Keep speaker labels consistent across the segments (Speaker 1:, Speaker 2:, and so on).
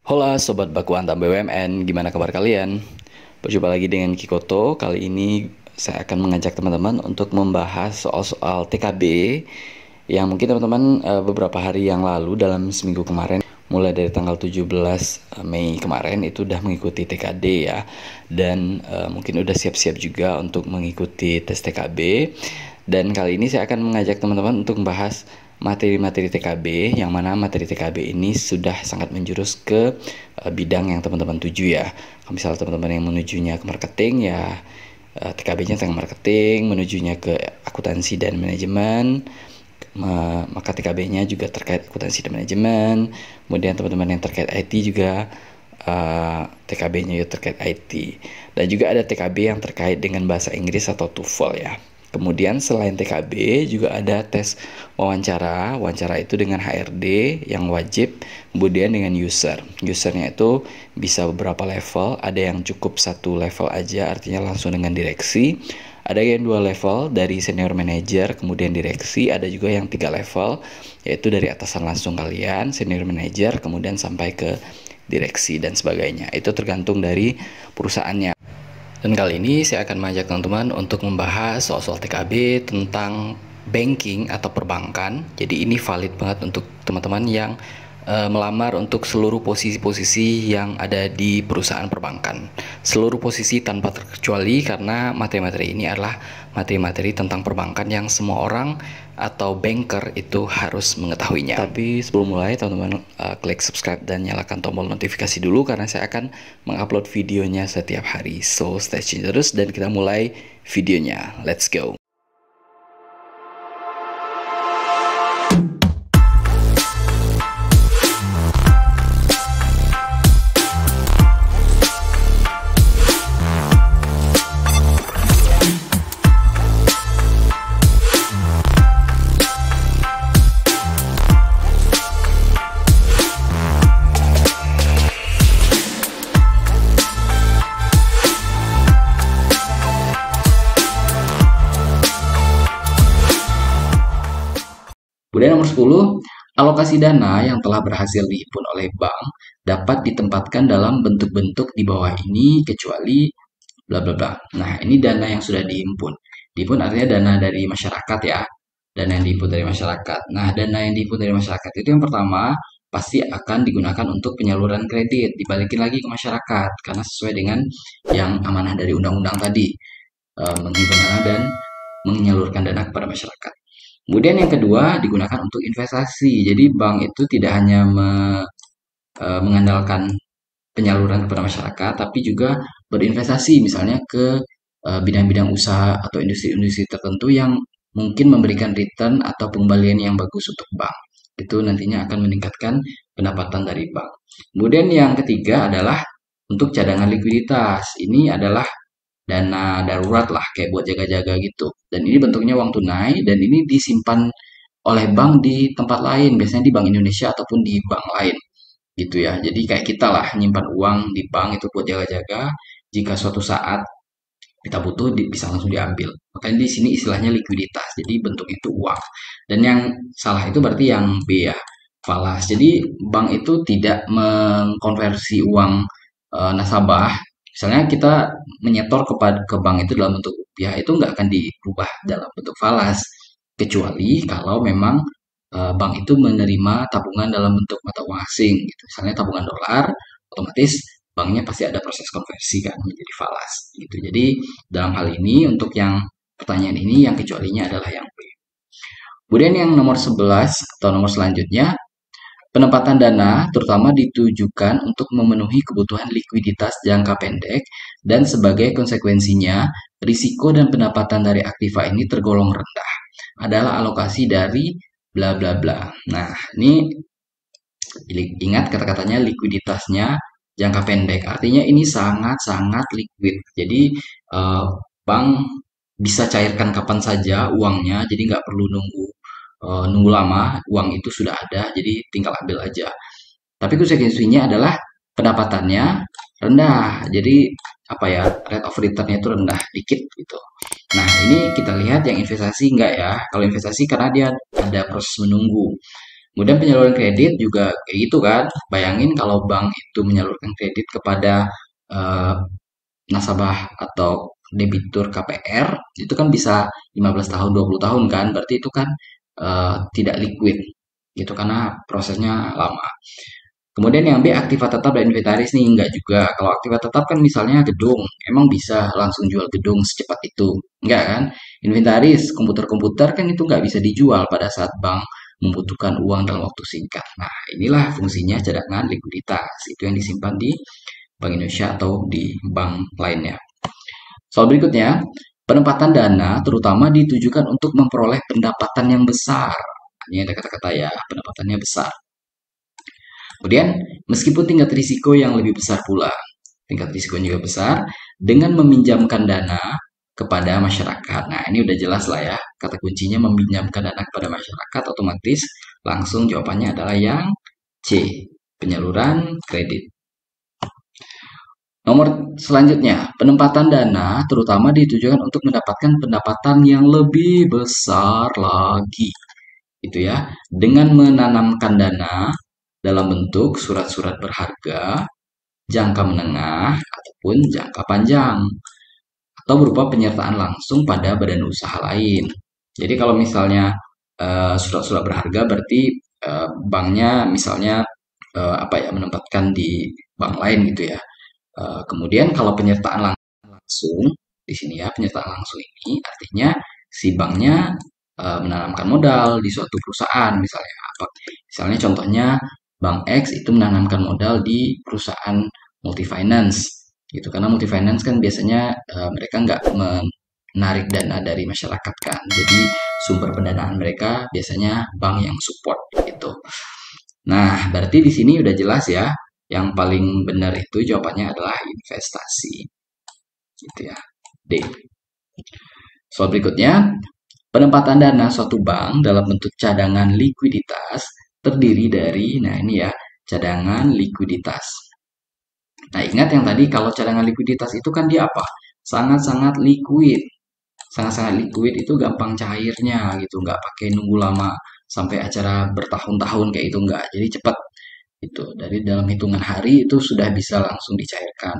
Speaker 1: Hola Sobat Baku Antam BUMN, gimana kabar kalian? Berjumpa lagi dengan Kikoto. Kali ini saya akan mengajak teman-teman untuk membahas soal-soal TKB yang mungkin teman-teman beberapa hari yang lalu dalam seminggu kemarin, mulai dari tanggal 17 Mei kemarin itu udah mengikuti TKD ya. Dan mungkin udah siap-siap juga untuk mengikuti tes TKB. Dan kali ini saya akan mengajak teman-teman untuk membahas materi-materi TKB, yang mana materi TKB ini sudah sangat menjurus ke bidang yang teman-teman tuju ya. Kalau misalnya teman-teman yang menujunya ke marketing ya, TKB-nya tentang marketing, menujunya ke akuntansi dan manajemen, maka TKB-nya juga terkait akuntansi dan manajemen. Kemudian teman-teman yang terkait IT juga TKB-nya juga terkait IT. Dan juga ada TKB yang terkait dengan bahasa Inggris atau TOEFL ya. Kemudian selain TKB juga ada tes wawancara. Wawancara itu dengan HRD yang wajib, kemudian dengan user. Usernya itu bisa beberapa level, ada yang cukup satu level aja, artinya langsung dengan direksi. Ada yang 2 level dari senior manager, kemudian direksi. Ada juga yang 3 level, yaitu dari atasan langsung kalian, senior manager, kemudian sampai ke direksi dan sebagainya. Itu tergantung dari perusahaannya. Dan kali ini saya akan mengajak teman-teman untuk membahas soal-soal TKB tentang banking atau perbankan. Jadi ini valid banget untuk teman-teman yang melamar untuk seluruh posisi-posisi yang ada di perusahaan perbankan. Seluruh posisi tanpa terkecuali, karena materi-materi ini adalah materi-materi tentang perbankan yang semua orang atau banker itu harus mengetahuinya. Tapi sebelum mulai, teman-teman klik subscribe dan nyalakan tombol notifikasi dulu, karena saya akan mengupload videonya setiap hari. So stay tune terus dan kita mulai videonya. Let's go. Kemudian nomor 10, alokasi dana yang telah berhasil dihimpun oleh bank dapat ditempatkan dalam bentuk-bentuk di bawah ini kecuali bla bla bla. Nah, ini dana yang sudah dihimpun. Dihimpun artinya dana dari masyarakat ya. Dana yang dihimpun dari masyarakat. Nah, dana yang dihimpun dari masyarakat itu yang pertama pasti akan digunakan untuk penyaluran kredit, dibalikin lagi ke masyarakat karena sesuai dengan yang amanah dari undang-undang tadi, menghimpun dana dan menyalurkan dana kepada masyarakat. Kemudian yang kedua digunakan untuk investasi. Jadi bank itu tidak hanya mengandalkan penyaluran kepada masyarakat, tapi juga berinvestasi misalnya ke bidang-bidang usaha atau industri-industri tertentu yang mungkin memberikan return atau pengembalian yang bagus untuk bank. Itu nantinya akan meningkatkan pendapatan dari bank. Kemudian yang ketiga adalah untuk cadangan likuiditas. Ini adalah dana darurat lah, kayak buat jaga-jaga gitu. Dan ini bentuknya uang tunai dan ini disimpan oleh bank di tempat lain, biasanya di Bank Indonesia ataupun di bank lain gitu ya. Jadi kayak kita lah nyimpan uang di bank itu buat jaga-jaga, jika suatu saat kita butuh bisa langsung diambil. Makanya di sini istilahnya likuiditas. Jadi bentuk itu uang. Dan yang salah itu berarti yang B ya, falas. Jadi bank itu tidak mengkonversi uang nasabah. Misalnya kita menyetor ke bank itu dalam bentuk rupiah, itu nggak akan dirubah dalam bentuk falas, kecuali kalau memang bank itu menerima tabungan dalam bentuk mata uang asing, gitu. Misalnya tabungan dolar, otomatis banknya pasti ada proses konversi kan menjadi falas, gitu. Jadi dalam hal ini untuk yang pertanyaan ini yang kecualinya adalah yang B. Kemudian yang nomor 11 atau nomor selanjutnya, penempatan dana terutama ditujukan untuk memenuhi kebutuhan likuiditas jangka pendek dan sebagai konsekuensinya risiko dan pendapatan dari aktiva ini tergolong rendah. Adalah alokasi dari bla bla bla. Nah, ini ingat kata-katanya likuiditasnya jangka pendek. Artinya ini sangat-sangat liquid. Jadi bank bisa cairkan kapan saja uangnya, jadi nggak perlu nunggu lama, uang itu sudah ada, jadi tinggal ambil aja. Tapi konsekuensinya adalah pendapatannya rendah. Jadi apa ya, rate of return-nya itu rendah dikit gitu. Nah, ini kita lihat yang investasi enggak ya. Kalau investasi karena dia ada proses menunggu. Kemudian penyaluran kredit juga kayak gitu kan. Bayangin kalau bank itu menyalurkan kredit kepada eh, nasabah atau debitur KPR, itu kan bisa 15 tahun, 20 tahun kan. Berarti itu kan tidak liquid gitu karena prosesnya lama. Kemudian yang B, aktiva tetap dan inventaris nih, enggak juga. Kalau aktiva tetap kan misalnya gedung, emang bisa langsung jual gedung secepat itu. Enggak kan? Inventaris, komputer-komputer kan itu enggak bisa dijual pada saat bank membutuhkan uang dalam waktu singkat. Nah, inilah fungsinya cadangan likuiditas. Itu yang disimpan di Bank Indonesia atau di bank lainnya. Soal berikutnya, penempatan dana terutama ditujukan untuk memperoleh pendapatan yang besar. Ini ada kata-kata ya, pendapatannya besar. Kemudian, meskipun tingkat risiko yang lebih besar pula, tingkat risikonya juga besar, dengan meminjamkan dana kepada masyarakat. Nah, ini udah jelas lah ya, kata kuncinya meminjamkan dana kepada masyarakat, otomatis langsung jawabannya adalah yang C, penyaluran kredit. Nomor selanjutnya, penempatan dana terutama ditujukan untuk mendapatkan pendapatan yang lebih besar lagi. Itu ya, dengan menanamkan dana dalam bentuk surat-surat berharga, jangka menengah, ataupun jangka panjang, atau berupa penyertaan langsung pada badan usaha lain. Jadi kalau misalnya surat-surat berharga berarti banknya misalnya apa ya menempatkan di bank lain gitu ya. Kemudian kalau penyertaan langsung di sini ya penyertaan langsung ini artinya si banknya menanamkan modal di suatu perusahaan misalnya apa misalnya contohnya Bank X itu menanamkan modal di perusahaan multifinance gitu karena multifinance kan biasanya mereka nggak menarik dana dari masyarakat kan jadi sumber pendanaan mereka biasanya bank yang support gitu. Nah, berarti di sini udah jelas ya, yang paling benar itu jawabannya adalah investasi. Gitu ya. D. Soal berikutnya, penempatan dana suatu bank dalam bentuk cadangan likuiditas terdiri dari, nah ini ya, cadangan likuiditas. Nah, ingat yang tadi kalau cadangan likuiditas itu kan dia apa? Sangat-sangat liquid. Sangat-sangat liquid itu gampang cairnya gitu, nggak pakai nunggu lama sampai acara bertahun-tahun kayak itu nggak. Jadi cepat itu dari dalam hitungan hari itu sudah bisa langsung dicairkan.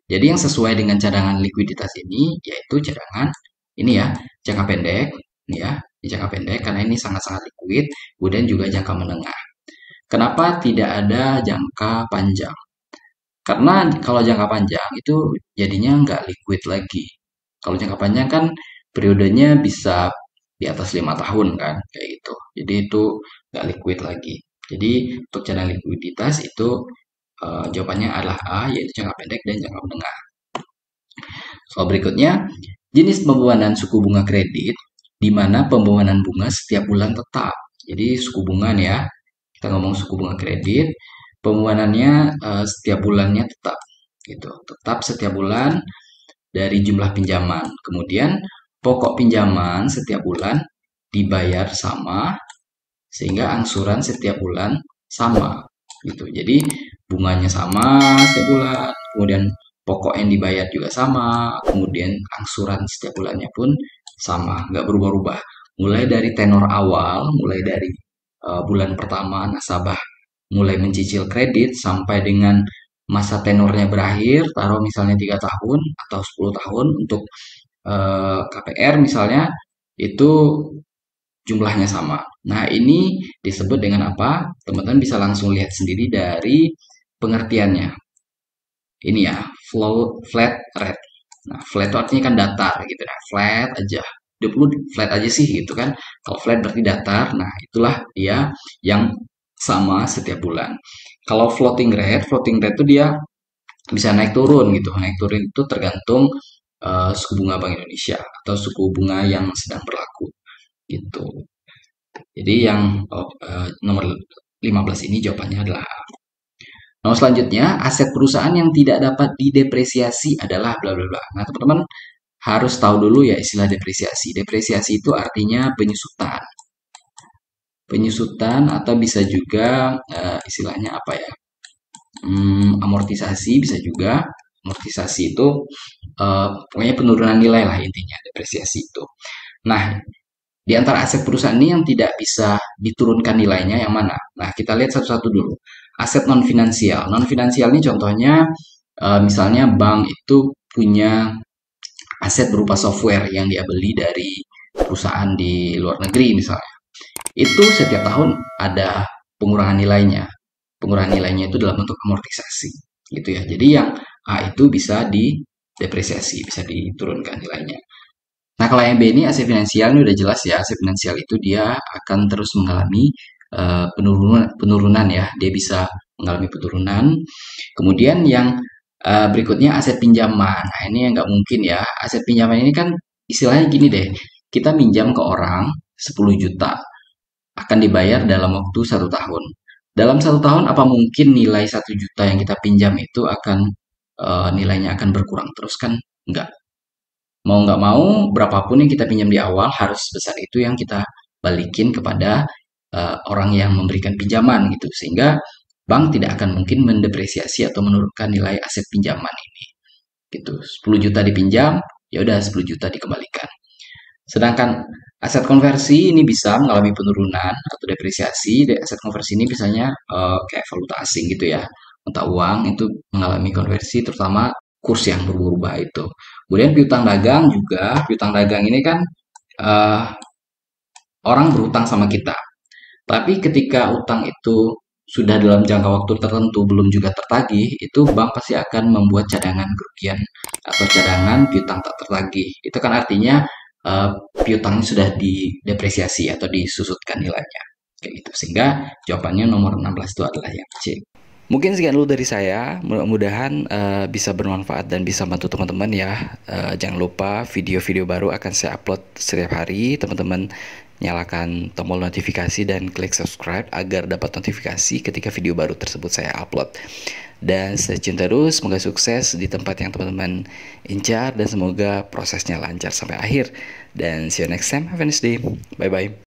Speaker 1: Jadi yang sesuai dengan cadangan likuiditas ini yaitu cadangan ini ya jangka pendek, ini ya di jangka pendek karena ini sangat-sangat liquid, kemudian juga jangka menengah. Kenapa tidak ada jangka panjang? Karena kalau jangka panjang itu jadinya nggak liquid lagi. Kalau jangka panjang kan periodenya bisa di atas 5 tahun kan, kayak gitu. Jadi itu nggak liquid lagi. Jadi untuk cadangan likuiditas itu jawabannya adalah A, yaitu jangka pendek dan jangka menengah. Soal berikutnya, jenis pembuanan suku bunga kredit, di mana pembuanan bunga setiap bulan tetap. Jadi suku bunga nih ya, kita ngomong suku bunga kredit, pembuahannya setiap bulannya tetap, gitu. Tetap setiap bulan dari jumlah pinjaman. Kemudian pokok pinjaman setiap bulan dibayar sama, sehingga angsuran setiap bulan sama, gitu. Jadi bunganya sama setiap bulan, kemudian pokok yang dibayar juga sama, kemudian angsuran setiap bulannya pun sama, nggak berubah-ubah. Mulai dari tenor awal, mulai dari bulan pertama nasabah mulai mencicil kredit sampai dengan masa tenornya berakhir, taruh misalnya 3 tahun atau 10 tahun untuk KPR misalnya, itu jumlahnya sama. Nah, ini disebut dengan apa? Teman-teman bisa langsung lihat sendiri dari pengertiannya. Ini ya, flat rate. Nah, flat itu artinya kan datar gitu ya. Flat aja. 20 flat aja sih gitu kan. Kalau flat berarti datar. Nah, itulah dia yang sama setiap bulan. Kalau floating rate itu dia bisa naik turun gitu. Naik turun itu tergantung suku bunga Bank Indonesia atau suku bunga yang sedang berlaku gitu. Jadi yang nomor 15 ini jawabannya adalah A. Nomor selanjutnya, aset perusahaan yang tidak dapat didepresiasi adalah bla bla bla. Nah, teman-teman harus tahu dulu ya istilah depresiasi. Depresiasi itu artinya penyusutan. Penyusutan atau bisa juga istilahnya apa ya? Amortisasi bisa juga. Amortisasi itu pokoknya penurunan nilai lah intinya depresiasi itu. Nah,
Speaker 2: Di antara aset perusahaan ini yang tidak bisa diturunkan nilainya yang mana? Nah, kita lihat satu-satu dulu. Aset non finansial. Non finansial ini contohnya misalnya bank itu punya aset berupa software yang dia beli dari perusahaan di luar negeri misalnya. Itu setiap tahun ada pengurangan nilainya. Pengurangan nilainya itu dalam bentuk amortisasi, gitu ya. Jadi yang A itu bisa didepresiasi, bisa diturunkan nilainya. Nah, kalau yang B ini aset finansial ini udah jelas ya, aset finansial itu dia akan terus mengalami penurunan ya, dia bisa mengalami penurunan. Kemudian yang berikutnya aset pinjaman. Nah, ini yang nggak mungkin ya. Aset pinjaman ini kan istilahnya gini deh, kita minjam ke orang 10 juta, akan dibayar dalam waktu 1 tahun. Dalam 1 tahun, apa mungkin nilai 1 juta yang kita pinjam itu akan nilainya akan berkurang terus kan? Enggak. Mau nggak mau, berapapun yang kita pinjam di awal harus sebesar itu yang kita balikin kepada orang yang memberikan pinjaman gitu. Sehingga bank tidak akan mungkin mendepresiasi atau menurunkan nilai aset pinjaman ini. Gitu. 10 juta dipinjam, ya udah 10 juta dikembalikan. Sedangkan aset konversi ini bisa mengalami penurunan atau depresiasi. Aset konversi ini biasanya kayak valuta asing gitu ya. Mata uang itu mengalami konversi terutama kurs yang berubah-ubah itu. Kemudian piutang dagang juga, piutang dagang ini kan eh, orang berutang sama kita. Tapi ketika utang itu sudah dalam jangka waktu tertentu belum juga tertagih, itu bank pasti akan membuat cadangan kerugian atau cadangan piutang tak tertagih. Itu kan artinya piutangnya sudah didepresiasi atau disusutkan nilainya. Kayak gitu. Sehingga jawabannya nomor 16 itu adalah yang C.
Speaker 1: Mungkin sekian dulu dari saya. Mudah-mudahan bisa bermanfaat dan bisa bantu teman-teman ya. Jangan lupa video-video baru akan saya upload setiap hari. Teman-teman nyalakan tombol notifikasi dan klik subscribe agar dapat notifikasi ketika video baru tersebut saya upload. Dan stay tune terus, semoga sukses di tempat yang teman-teman incar dan semoga prosesnya lancar sampai akhir. Dan see you next time. Have a nice day. Bye-bye.